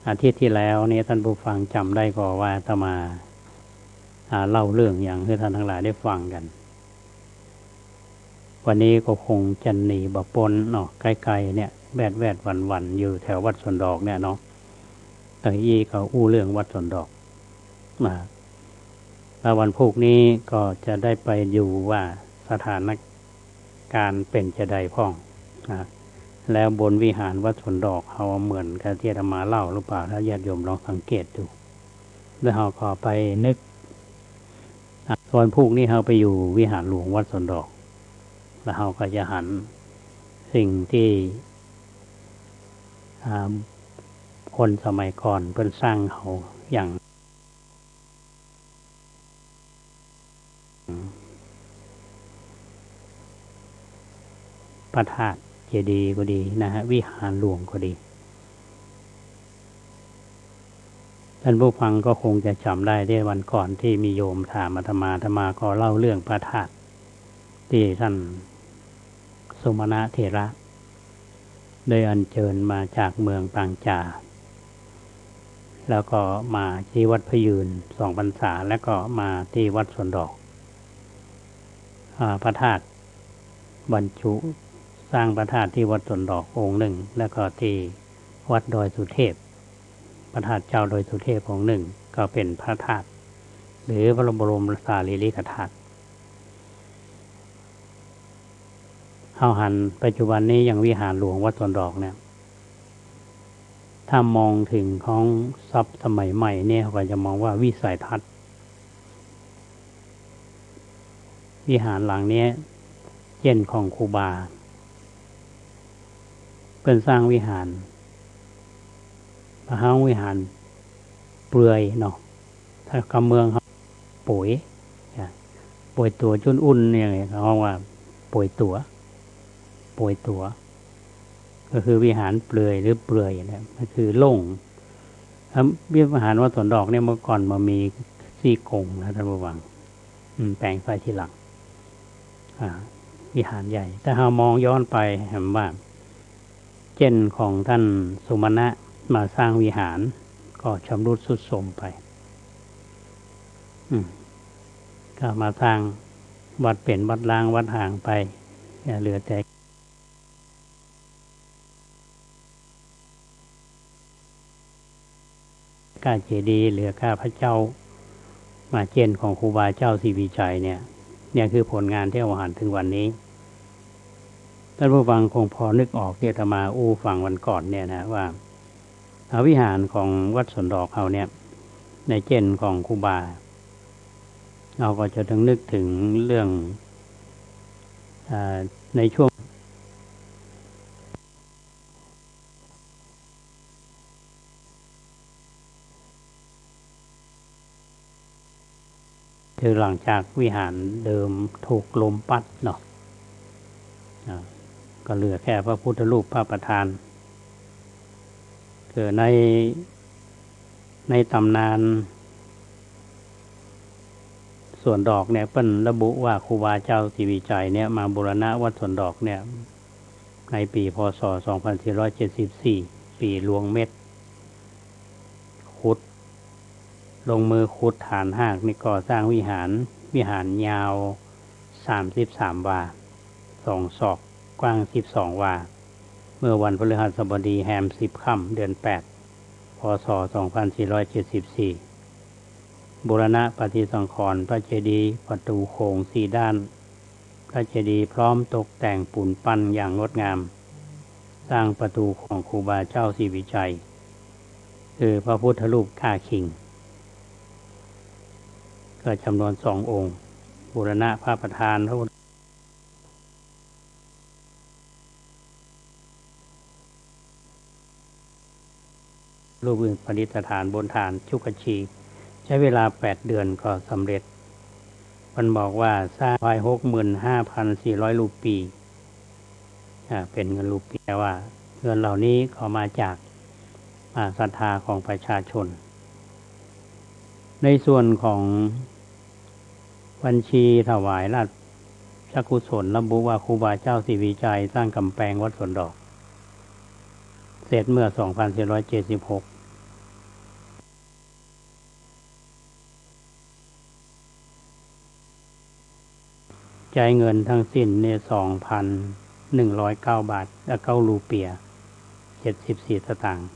อาทิตย์ที่แล้วนี่ท่านผู้ฟังจำได้ก็ว่าอาตมาเล่าเรื่องอย่างให้ท่านทั้งหลายได้ฟังกันวันนี้ก็คงจะหนีบ่ปนเนาะใกล้ๆเนี่ยแวดวันๆอยู่แถววัดสวนดอกเนี่ยเนาะตะกี้เขาอู้เรื่องวัดสวนดอกมาแล้ววันพุธนี้ก็จะได้ไปอยู่ว่าสถานการณ์เป็นจะใดพ้องแล้วบนวิหารวัดสวนดอกเขาเหมือนกับที่อาตมาเล่าหรือเปล่าถ้าญาติโยมลองสังเกตดูแล้วเขาก็ไปนึกวันพุธนี้เขาไปอยู่วิหารหลวงวัดสวนดอกแล้วเขาก็จะหันสิ่งที่คนสมัยก่อนเพิ่นสร้างเขาอย่างพระธาตุเจดีย์ก็ดีนะฮะวิหารหลวงก็ดีท่านผู้ฟังก็คงจะจำได้ที่วันก่อนที่มีโยมถามอาตมาก็เล่าเรื่องพระธาตุที่ท่านสมณะเถระได้อัญเชิญมาจากเมืองปางจาแล้วก็มาที่วัดพยืน2 พรรษาแล้วก็มาที่วัดสวนดอกพระธาตุบรรจุสร้างพระธาตุที่วัดสวนดอกองค์หนึ่งแล้วก็ที่วัดดอยสุเทพพระธาตุเจ้าดอยสุเทพองค์หนึ่งก็เป็นพระธาตุหรือพระบรมสารีริกธาตุเฮาหันปัจจุบันนี้อย่างวิหารหลวงวัดสวนดอกเนี่ยถ้ามองถึงของทรัพย์สมัยใหม่เนี่ยก็จะมองว่าวิสัยทัศน์วิหารหลังนี้เช่นของครูบาเป็นสร้างวิหารพระห้างวิหารเปลือยเนาะถ้ากำเมืองเขาปุ๋ยตัวจุนอุ่นเนี่ยเขาว่าปุ๋ยตัวก็คือวิหารเปลือยหรือเปลือยเนี่ยก็คือโล่งวิหารวัดสวนดอกเนี่ยเมื่อก่อนมามีซี่กงนะท่านผู้ฟังแปลงไฟทีหลังวิหารใหญ่แต่เรามองย้อนไปเห็นว่าเจนของท่านสุมาณะมาสร้างวิหารก็ชำรุดทรุดโทรมไปก็มาสร้างวัดเป็นวัดล้างวัดห่างไปเหลือแต่ ก้าเจดีย์เหลือข้าพระเจ้ามาเจนของครูบาเจ้าศรีวิชัยเนี่ยคือผลงานที่เอาหันถึงวันนี้ท่านผู้ฟังคงพอนึกออกที่อาตมาฟังวันก่อนเนี่ยนะว่าวิหารของวัดสวนดอกเขาเนี่ยในเจนของครูบาเราก็จะต้องนึกถึงเรื่องในช่วงคือหลังจากวิหารเดิมถูกลมพัดเนาะก็เหลือแค่พระพุทธรูปพระประธานคือในตำนานส่วนดอกเนี่ยเปิ้นระบุว่าครูบาเจ้าศรีวิชัยเนี่ยมาบูรณะวัดสวนดอกเนี่ยในปีพ.ศ. 2474ปีหลวงเม็ดขุดลงมือขุดฐานหากนี่ก่อสร้างวิหารยาว33 วา2 ศอกกว้าง12 วาเมื่อวันพฤหัสบดีแรม10 ค่ำเดือน8พ.ศ. 2474บูรณะปฏิสังขรณ์พระเจดีย์ประตูโค้ง4 ด้านพระเจดีย์พร้อมตกแต่งปูนปั้นอย่างงดงามสร้างประตูของครูบาเจ้าศรีวิชัยคือพระพุทธรูปก้าคิงก็จำนวน2 องค์บูรณะพระประธานพระรูปอื่นประดิษฐานบนฐานชุกชีใช้เวลา8 เดือนก็สำเร็จมันบอกว่าสร้างไว้ 65,400 รูปีเป็นเงินรูปีแต่ว่าเงินเหล่านี้ก็มาจากศรัทธาของประชาชนในส่วนของบัญชีถวายราชกุศลระบุว่าครูบาเจ้าศรีวิชัยสร้างกำแพงวัดสวนดอกเสร็จเมื่อ 2476จ่ายเงินทั้งสิ้นเนี่ย 2,109 บาทและ9 รูเปีย74 สตางค์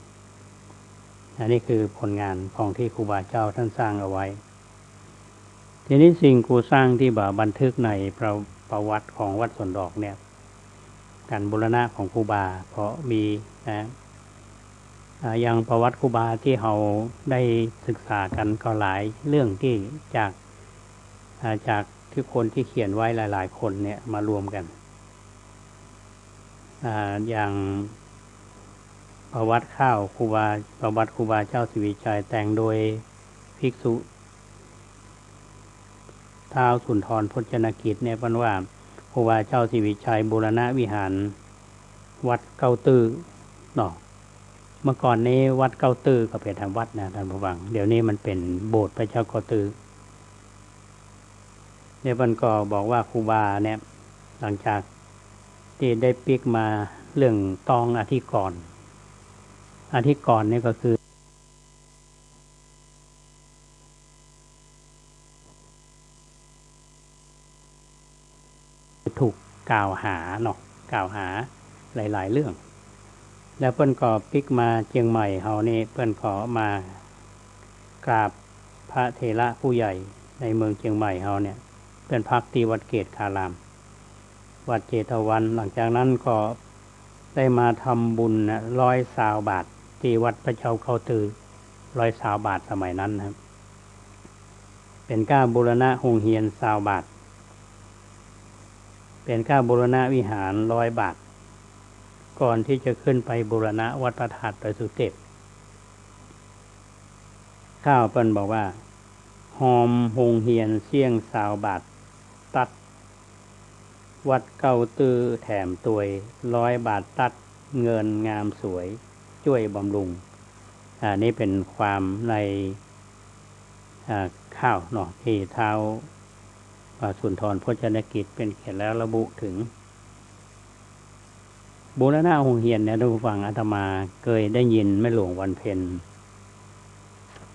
อันนี้คือผลงานของที่ครูบาเจ้าท่านสร้างเอาไว้ทีนี้สิ่งกูสร้างที่บันทึกในประวัติของวัดสวนดอกเนี่ยการบูรณะของครูบาเพราะมีอย่างประวัติครูบาที่เราได้ศึกษากันก็หลายเรื่องที่จากที่คนที่เขียนไว้หลายๆคนเนี่ยมารวมกันอย่างประวัติครูบาเจ้าศรีวิชัยแต่งโดยภิกษุท้าวสุนทรพจนกิจเนี่ยเป็นว่าครูบาเจ้าศรีวิชัยบูรณะวิหารวัดเก้าตื้อเนาะเมื่อก่อนนี้วัดเก้าตื้อก็เป็นทางวัดนะท่านผู้ฟังเดี๋ยวนี้มันเป็นโบสถ์พระเจ้าเก้าตื้อเนี่ยมันก็บอกว่าครูบาเนี่ยหลังจากที่ได้ปิกมาเรื่องตองอธิกรณ์นี่ก็คือถูกกล่าวหาหลายๆเรื่องแล้วเพิ่นก็ปิกมาเชียงใหม่เฮานี่เพิ่นขอมากราบพระเถระผู้ใหญ่ในเมืองเชียงใหม่เฮาเนี่ยเป็นพักที่วัดเกศคารามวัดเจตวันหลังจากนั้นก็ได้มาทำบุญ120 บาทที่วัดพระเจ้าเข้าตือ120 บาทสมัยนั้นครับเป็นก้าบูรณะโรงเรียน20 บาทเป็นก้าบูรณะวิหาร100 บาทก่อนที่จะขึ้นไปบูรณะวัดพระธาตุดอยสุเทพข้าวเปิ้นบอกว่าหอมโรงเรียนเสี่ยง20 บาทตัดวัดเก้าตื้อแถมตวย100 บาทตัดเงินงามสวยช่วยบำรุงนี่เป็นความในข้าวเนาะที่ท้าวสุนทรพจนกิจเป็นเขียนแล้วระบุถึงบูรณะโรงเรียนเนี่ยท่านผู้ฟังอาตมาเคยได้ยินแม่หลวงวันเพ็ญ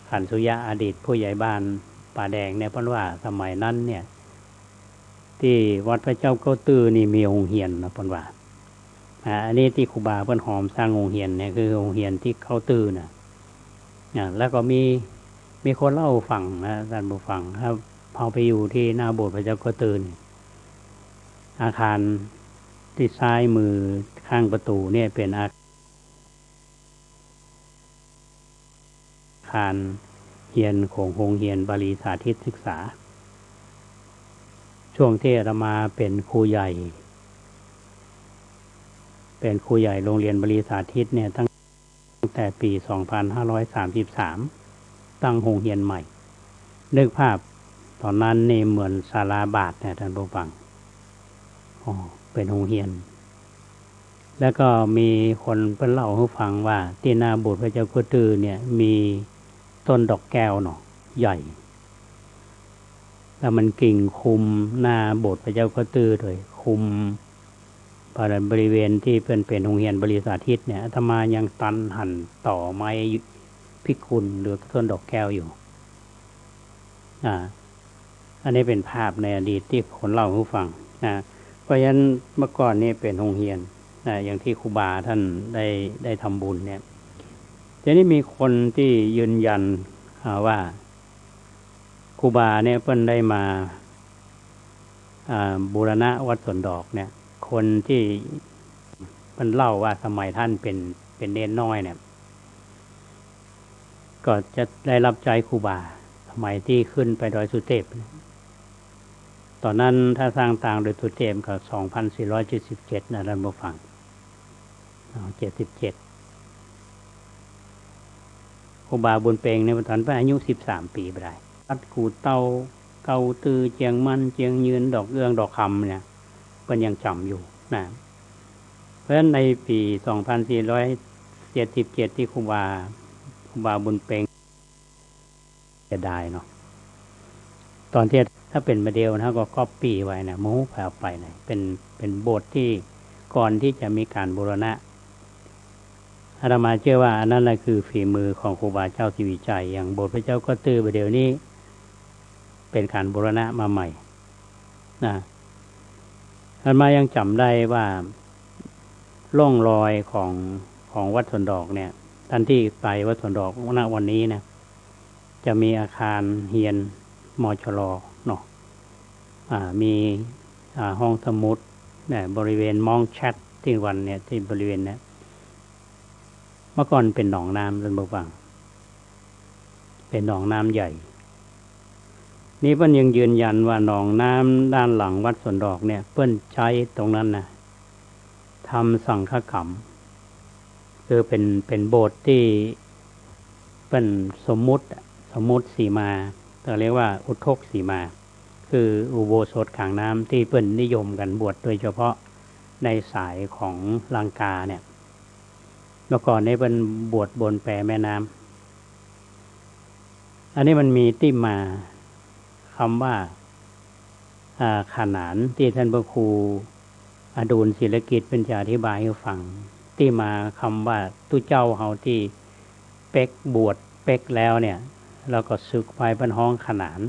ขันสุยะอดีตผู้ใหญ่บ้านป่าแดงเนี่ยเพิ่นว่าสมัยนั้นเนี่ยที่วัดพระเจ้าเก้าตื้อนี่มีโรงเรียนนะเพิ่นว่าอันนี้ที่ครูบาเพิ่นหอมสร้างโรงเรียนเนี่ยคือโรงเรียนที่เก้าตื้อนะ แล้วก็มีคนเล่าฟังนะท่านผู้ฟังครับพอไปอยู่ที่หน้าโบสถ์พระเจ้ากระตืออาคารที่ซ้ายมือข้างประตูเนี่ยเป็นอาคารเฮียนของโรงเรียนบาลีสาธิตศึกษาช่วงที่อาตมาเป็นครูใหญ่โรงเรียนบาลีสาธิตเนี่ยตั้งแต่ปี 2533 ตั้งโรงเรียนใหม่นึกภาพตอนนั้นนี่เหมือนศาลาบาทเนี่ยท่านผู้ฟังเป็นโรงเรียนแล้วก็มีคนเพิ่นเล่าให้ฟังว่าที่หน้าโบสถ์พระเจ้ากระตือเนี่ยมีต้นดอกแก้วเนาะใหญ่แล้วมันกิ่งคุมหน้าโบสถ์พระเจ้ากระตือเลยคุมบริเวณที่เป็นโรงเรียนบริสาธิตเนี่ยอาตมายังตันหั่นต่อไม้พิกุลหรือต้นดอกแก้วอยู่อันนี้เป็นภาพในอดีตที่คนเล่าให้ฟังเพราะฉะนั้นเมื่อก่อนนี่เป็นโรงเรียนอย่างที่ครูบาท่านได้ทำบุญเนี่ยทีนี้มีคนที่ยืนยันว่าครูบาเนี่ยเพิ่นได้มาบูรณะวัดสวนดอกเนี่ยคนที่เพิ่นเล่าว่าสมัยท่านเป็นเนนน้อยเนี่ยก็จะได้รับใจครูบาสมัยที่ขึ้นไปดอยสุเทพตอนนั้นถ้าสร้างต่างโดยสุเทพก็ 2477 นะท่านผู้ฟัง77ครูบาบุญเปงในตอนอายุ13 ปีไปได้วัดกูเตาเกาตือเจียงมันเจียงยืนดอกเอื้องดอกคำเนี่ยเป็นยังจำอยู่นะเพราะฉะนั้นในปี 2477 ที่ครูบาบุญเปงจะได้เนาะตอนที่ถ้าเป็นโมเดลนะก็ก๊อปปี้ไว้นะมูแผ่ไปนะเป็นโบสถ์ที่ก่อนที่จะมีการบูรณะอาตมาเชื่อว่าอันนั้นแหละคือฝีมือของครูบาเจ้าสิวิชัยอย่างโบสถ์พระเจ้าก็ตื้อประเดี๋ยวนี้เป็นการบูรณะมาใหม่นะอาตมายังจำได้ว่าร่องรอยของวัดสวนดอกเนี่ยท่านที่ไปวัดสวนดอกณวันนี้นะจะมีอาคารเฮียนมชลเนาะมีห้องสมุดเนี่ยบริเวณมองแชทที่วันเนี่ยที่บริเวณเนี่ยเมื่อก่อนเป็นหนองน้ำท่านผู้ฟังเป็นหนองน้ำใหญ่นี่เพิ่นยังยืนยันว่าหนองน้ำด้านหลังวัดสวนดอกเนี่ยเพิ่นใช้ตรงนั้นนะทำสังฆกรรมคือเป็นโบสถ์ที่เป็นสมมุติสีมาเราเรียกว่าอุทกสีมาคืออุโบสถขางน้ำที่เพิ่นนิยมกันบวชโดยเฉพาะในสายของลังกาเนี่ยเมื่อก่อนนี้เป็นบวชบนแพแม่น้ำอันนี้มันมีที่มาคำว่าขนานที่ท่านพระครูอดุลศิลกิจเป็นจะอธิบายให้ฟังที่มาคำว่าตู้เจ้าเฮาที่เป็กบวชเป็กแล้วเนี่ยเราก็ศึกไปเป็นห้องขนาน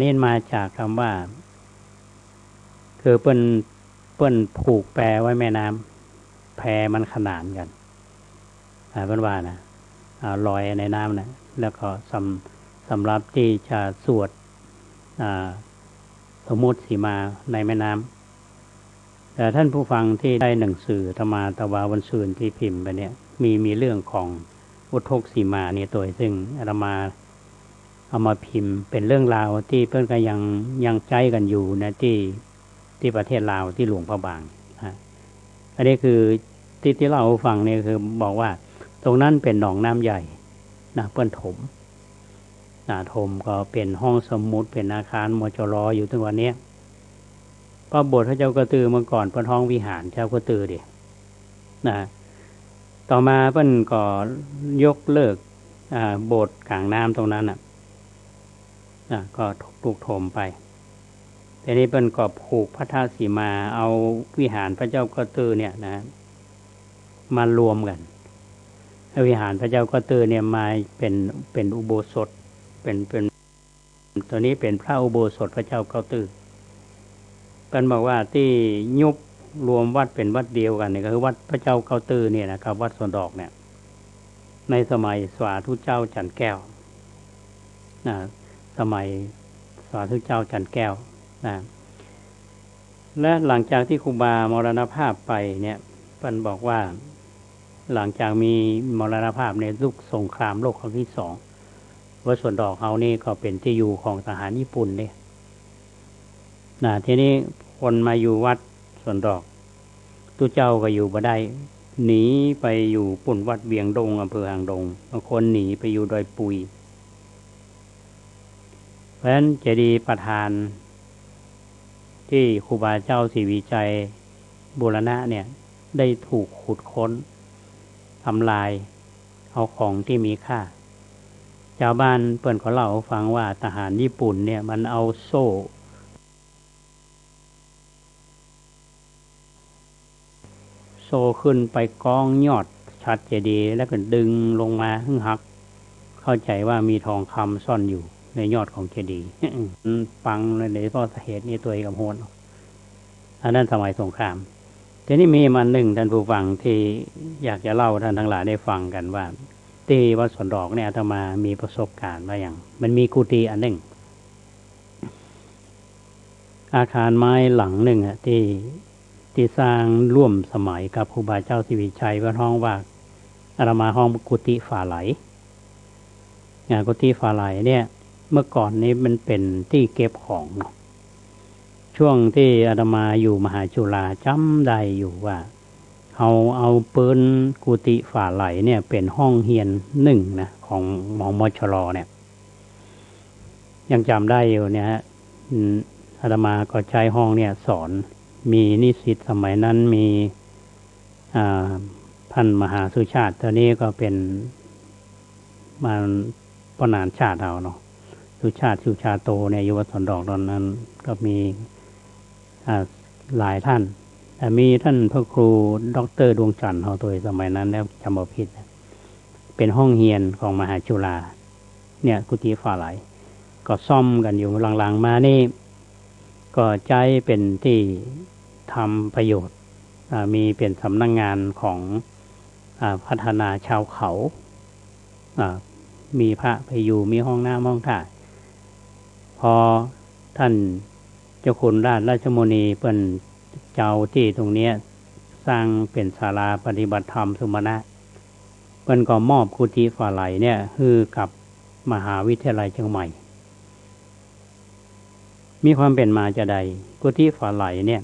นี่มาจากคำว่าคือเปิ้นผูกแพไว้แม่น้ำแพมันขนานกันเปิ้นว่านะลอยในน้ำนะแล้วก็สำหรับที่จะสวดสมมุติสีมาในแม่น้ำแต่ท่านผู้ฟังที่ได้หนังสือธรรมาตวาวันซืนที่พิมพ์ไปเนี่ยมีเรื่องของอุทกสีมาเนี่ยตัวซึ่งอาตมาเอามาพิมพ์เป็นเรื่องราวที่เพื่อนก็ยังใจกันอยู่นะที่ประเทศลาวที่หลวงพระบางอันนี้คือที่เล่าให้ฟังเนี่ยคือบอกว่าตรงนั้นเป็นหนองน้ำใหญ่นะเพื่อนถมก็เป็นห้องสมุดเป็นอาคารมจรอยู่ถึงวันนี้ก็โบสถ์พระเจ้ากระตือเมื่อก่อนเป็นห้องวิหารเจ้ากระตือดินะต่อมาเพิ่นก็ยกเลิกโบสถ์กลางน้ำตรงนั้นก็ถูกถมไปแต่นี้เพิ่นก็ผูกพระธาตุสีมาเอาวิหารพระเจ้ากระตือเนี่ยนะมารวมกันวิหารพระเจ้ากระตือเนี่ยมาเป็นอุโบสถเป็นตัวนี้เป็นพระอุโบสถพระเจ้ากระตือเพิ่นบอกว่าที่ยุบรวมวัดเป็นวัดเดียวกันนี่ก็คือวัดพระเจ้าเกาตือเนี่ยนะครับวัดสวนดอกเนี่ย ในสมัยสาธุเจ้าจันแก้วนะสมัยสาธุเจ้าจันแก้วนะและหลังจากที่ครูบามรณภาพไปเนี่ยเพิ่นบอกว่าหลังจากมีมรณภาพในยุคสงครามโลกครั้งที่2วัดสวนดอกเฮานี่ก็เป็นที่อยู่ของทหารญี่ปุ่นเนี่ยนะทีนี้คนมาอยู่วัดสวนดอกตู้เจ้าก็อยู่บ่ได้หนีไปอยู่ปุ่นวัดเวียงดงอำเภอหางดงบางคนหนีไปอยู่ดอยปุยเพราะฉะนั้นเจดีย์ประธานที่ครูบาเจ้าศรีวิชัยบูรณะเนี่ยได้ถูกขุดค้นทำลายเอาของที่มีค่าชาวบ้านเปิ้นเขาเล่าฟังว่าทหารญี่ปุ่นเนี่ยมันเอาโซ่ขึ้นไปกองยอดชัดเจดีย์แล้วก็ดึงลงมาหึ่งหักเข้าใจว่ามีทองคำซ่อนอยู่ในยอดของเจดีย์ ปังเลยในเพราะสาเหตุนี้ตัวเองกับโหนอันนั้นสมัยสงครามทีนี้มีมันหนึ่งท่านผู้ฟังที่อยากจะเล่าท่านทั้งหลายได้ฟังกันว่าที่วัดสวนดอกเนี่ยอาตมามีประสบการณ์ว่าอย่างมันมีกุฏิอันหนึ่งอาคารไม้หลังหนึ่งที่สร้างร่วมสมัยกับครูบาเจ้าศรีวิชัยว่าห้องว่าอาตมาห้องกุฏิฝาไหลกุฏิฝาไหลเนี่ยเมื่อก่อนนี้มันเป็นที่เก็บของช่วงที่อาตมาอยู่มหาจุฬาจำได้อยู่ว่าเอาปืนกุฏิฝาไหลเนี่ยเป็นห้องเรียนหนึ่งนะของมมชลเนี่ยยังจำได้อยู่เนี่ยอาตมาก็ใช้ห้องเนี่ยสอนมีนิสิตสมัยนั้นมีท่านมหาสุชาติตอนนี้ก็เป็นมาปนานชาติเราเนาะสุชาโตเนี่ยอยู่วัดสวนดอกตอนนั้นก็มีหลายท่านมีท่านพระครูดร.ดวงจันทร์เขาตัวสมัยนั้นแล้วจำบ่ผิดเป็นห้องเรียนของมหาจุฬาเนี่ยกุฏิฝาไหลก็ซ่อมกันอยู่หลังๆมานี่ก็ใช้เป็นที่ทำประโยชน์มีเป็นสำนักงานของพัฒนาชาวเขามีพระไปอยู่มีห้องน้ำห้องท่าพอท่านเจ้าคุณราชโมนีเปิ้นเจ้าที่ตรงนี้สร้างเป็นศาลาปฏิบัติธรรมสุมาณะเปิ้นก็มอบกุฏิฝาไหลเนี่ยคือกับมหาวิทยาลัยเชียงใหม่มีความเป็นมาจะใดกุฏิฝาไหลเนี่ย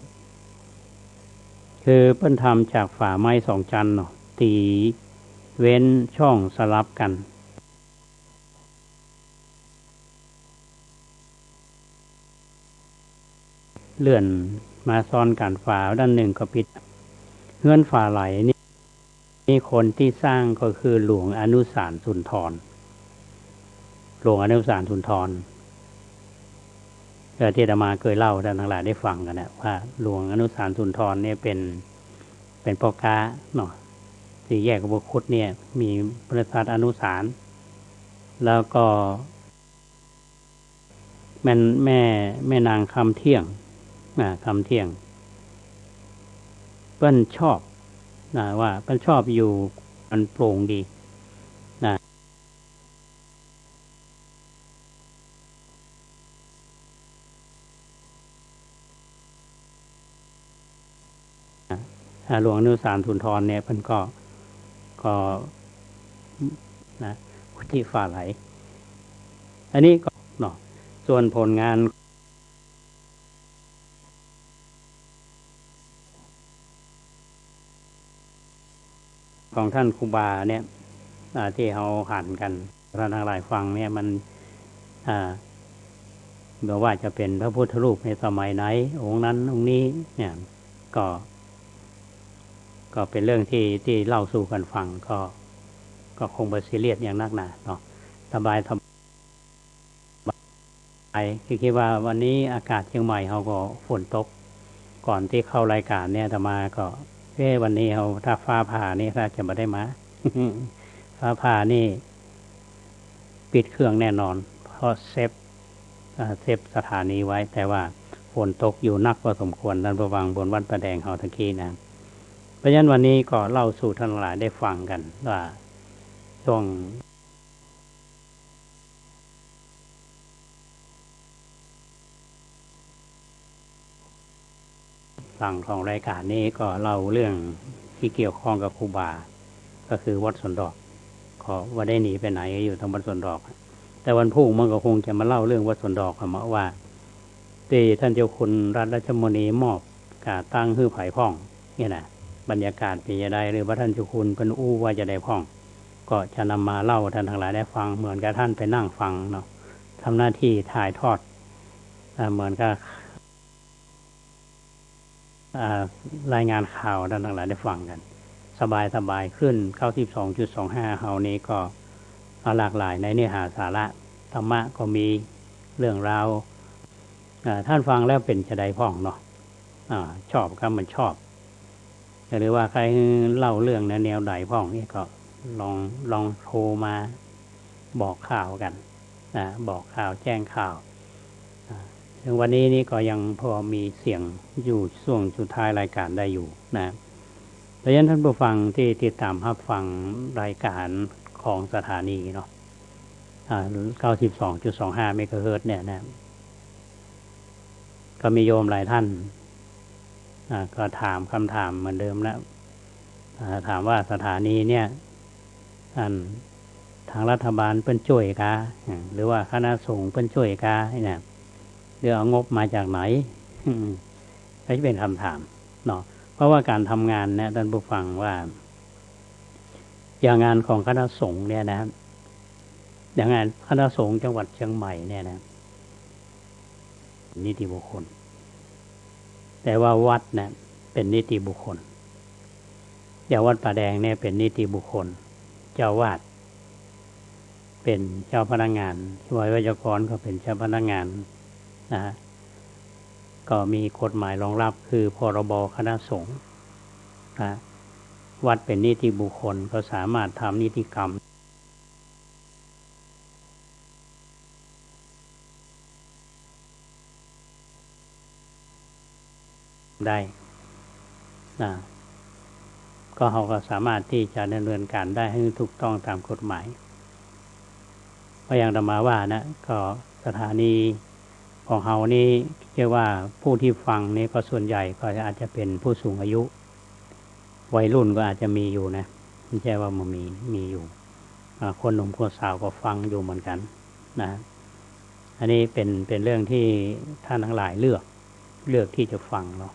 คือเปิ้นทำจากฝาไม้2 ชั้นเนาะตีเว้นช่องสลับกันเลื่อนมาซ้อนกันฝาด้านหนึ่งก็ปิดเฮือนฝาไหลนี่คนที่สร้างก็คือหลวงอนุสารสุนทรหลวงอนุสารสุนทรที่อาตมาเคยเล่าท่านทั้งหลายได้ฟังกันนะว่าหลวงอนุสารสุนทรเนี่ยเป็นพ่อค้าเนาะที่แยกกับบุคุดเนี่ยมีบริษัทอนุสารแล้วก็แม่นางคำเที่ยงเปิ้นชอบว่าเปิ้นชอบอยู่มันโปร่งดีหลวงอนุสารสุนทรเนี่ยเพิ่นก็นะที่ฝาไหลอันนี้ก็เนาะส่วนผลงานของท่านครูบาเนี่ยที่เขาหันกันท่านทั้งหลายฟังเนี่ยมันบอกว่าจะเป็นพระพุทธรูปในสมัยไหนองค์นั้นองค์นี้เนี่ยก็เป็นเรื่องที่เล่าสู่กันฟังก็คงบ่ซีเรียสอย่างนักหนาเนาะสบายคิดว่าวันนี้อากาศเชียงใหม่เขาก็ฝนตกก่อนที่เข้ารายการเนี่ยอาตมาก็วันนี้เขาถ้าฟ้าผ่านี่ถ้าจะมาได้มา ฟ้าผ่านี่ปิดเครื่องแน่นอนเพราะเซฟสถานีไว้แต่ว่าฝนตกอยู่นักพอสมควรท่านผู้ฟังบนวัดประแดงเขาตะกี้นะเพราะฉะนั้นวันนี้ก็เล่าสู่ท่านหลายได้ฟังกันว่าส ช่วงฝั่งของรายการนี้ก็เล่าเรื่องที่เกี่ยวข้องกับครูบาก็คือวัดสวนดอกขอว่าได้หนีไปไหนอยู่ทางวัดสวนดอกแต่วันพุ่งมันก็คงจะมาเล่าเรื่องวัดสวนดอกมาว่าที่ท่านเจ้าคุณรัตนราชมณีมอบกาตั้งฮื้อไผ่พ่องเนี่ยนะบรรยากาศเป็นจะได้หรือว่าท่านเจ้าคุณเป็นอู้ว่าจะได้พ่องก็จะนำมาเล่าท่านทั้งหลายได้ฟังเหมือนกับท่านไปนั่งฟังเนาะทำหน้าที่ถ่ายทอดเหมือนกับรายงานข่าวท่านทั้งหลายได้ฟังกันสบายขึ้น 92.25 เฮานี้ก็หลากหลายในเนื้อหาสาระธรรมะก็มีเรื่องราวท่านฟังแล้วเป็นจะได้พ่องเนาะชอบครับมันชอบหรือว่าใครเล่าเรื่องแนวใดพ่องนี่ก็ลองโทรมาบอกข่าวกันบอกข่าวแจ้งข่าวถึงวันนี้นี่ก็ยังพอมีเสียงอยู่ช่วงสุดท้ายรายการได้อยู่นะดังนั้นท่านผู้ฟังที่ติดตามรับฟังรายการของสถานีเนาะ92.25 เมกะเฮิรตซ์เนี่ยนะก็มีโยมหลายท่านก็ถามคำถามเหมือนเดิมแล้วถามว่าสถานีเนี่ยทางรัฐบาลเพิ่นช่วยกาหรือว่าคณะสงฆ์เพิ่นช่วยกาเนี่ยเดี๋ยวเอางบมาจากไหนก็จะเป็นคำถามเนาะเพราะว่าการทำงานเนี่ยท่านผู้ฟังว่าอย่างงานของคณะสงฆ์เนี่ยนะอย่างงานคณะสงฆ์จังหวัดเชียงใหม่เนี่ยนะนิติบุคคลแต่ว่าวัดเนี่ยเป็นนิติบุคคลอย่างวัดป่าแดงเนี่ยเป็นนิติบุคคลเจ้าวาดเป็นเจ้าพนักงานช่วยวิทยากรก็เป็นเจ้าพนักงานนะก็มีกฎหมายรองรับคือพรบคณะสงฆ์นะวัดเป็นนิติบุคคลก็สามารถทำนิติกรรมได้นะก็เขาก็สามารถที่จะดำเนินการได้ให้ถูกต้องตามกฎหมายเพราะอย่างธรรมาว่านะก็สถานีของเขานี่เรียกว่าผู้ที่ฟังนี่ก็ส่วนใหญ่ก็อาจจะเป็นผู้สูงอายุวัยรุ่นก็อาจจะมีอยู่นะไม่ใช่ว่ามันมีอยู่คนหนุ่มคนสาวก็ฟังอยู่เหมือนกันนะอันนี้เป็นเรื่องที่ท่านทั้งหลายเลือกที่จะฟังเนาะ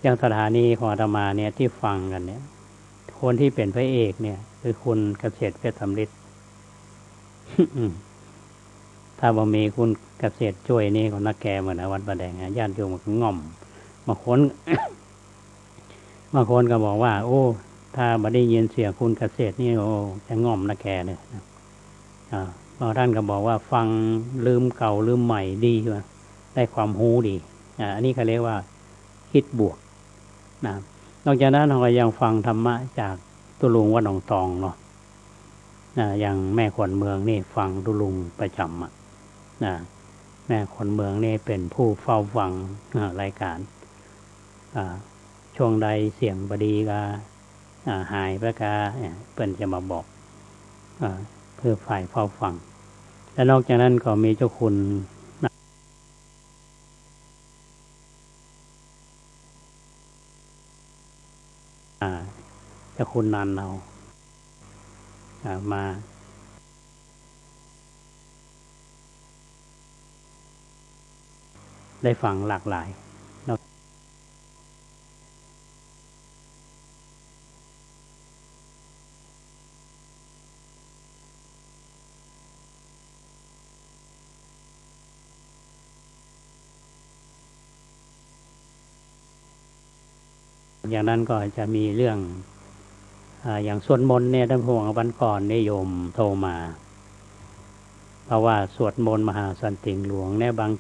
อย่างสถานีของอาตมาเนี่ยที่ฟังกันเนี่ยคนที่เป็นพระเอกเนี่ยคือคุณเกษตรเพชรสำริด ถ้าบ่มีคุณเกษตรช่วยนี่ของนักแกเหมือนวัดประแดงญาติโยมก็ง่อมมาค้น บางคนก็บอกว่าโอ้ถ้าบ่ได้ยินเสียงคุณเกษตรนี่โอ้จะง่อมนักแกเนี่ยบางท่านก็บอกว่าฟังลืมเก่าลืมใหม่ดีกว่าได้ความรู้ดีอันนี้เขาเรียกว่าคิดบวกนะนอกจากนั้นเราก็ยังฟังธรรมะจากตุลุงวัดหนองตองเนาะอย่างแม่ขวัญเมืองนี่ฟังตุลุงประจำแม่ขวัญเมืองนี่เป็นผู้เฝ้าฟังรายการช่วงใดเสียงบดีก็หายไปกาเปิ้นจะมาบอกเพื่อฝ่ายเฝ้าฟังและนอกจากนั้นก็มีเจ้าคุณเจ้าคุณนันเอามาได้ฟังหลากหลายอย่างนั้นก็จะมีเรื่องอย่างสวดมนต์เนี่ยท่านผู้ฟังวันก่อนนิยมโทรมาเพราะว่าสวดมนต์มหาสันติหลวงเนี่ยบาง